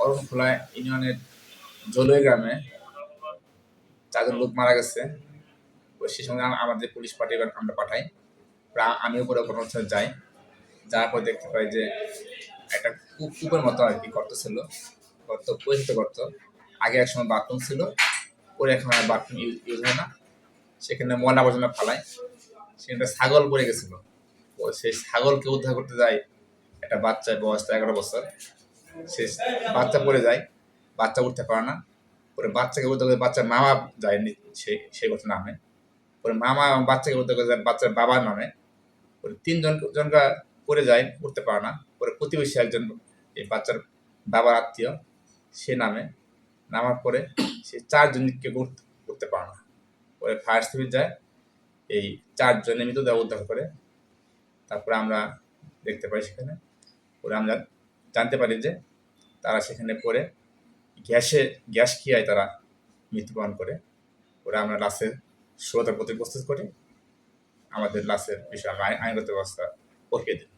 অরণখোলা ইউনিয়নের জলুই গ্রামে 4 জন লোক মারা গেছে। সে সময় আমাদের পুলিশ পার্টি আমরা পাঠাই। আমিও পরে ঘটনাস্থলে যাই, যাওয়ার পর দেখতে পাই যে একটা কূপের মতো আর কি গর্ত ছিল, গর্ত পরিচিত গর্ত। আগে এক সময় বাথরুম ছিল, পরে এখন আর বাথরুম ইউজ হয় না। সেখানে ময়লা আবর্জনা ফালায়, সেখানে ছাগল পড়ে গেছিল। সেই ছাগলকে উদ্ধার করতে যায় একটা বাচ্চা, বয়স 11 বছর। সে বাচ্চা পড়ে যায়, বাচ্চা উঠতে পারে না। পরে বাচ্চাকে উদ্ধার করে বাচ্চার মামা যায়নি, সেই কথা নামে। পরে মামা বাচ্চাকে উদ্ধার করে যায় বাচ্চার বাবার নামে। পরে 3 জনকা পড়ে যায়, উঠতে পারে না। পরে প্রতিবেশী একজন, এই বাচ্চার বাবার আত্মীয়, সে নামার পরে সে 4 জনকে উঠতে পারে না। পরে ফায়ার সার্ভিস যায়, এই 4 জনের মৃতদেহ উদ্ধার করে। তারপরে আমরা দেখতে পাই সেখানে, পরে আমরা জানতে পারি যে তারা সেখানে পড়ে গ্যাস খেয়ে তারা মৃত্যুবরণ করে। পরে আমরা লাশের প্রতি প্রস্তুত করি, আমাদের লাশের বিষয়ে আমরা আইনগত ব্যবস্থা প্রক্রিয়া দিই।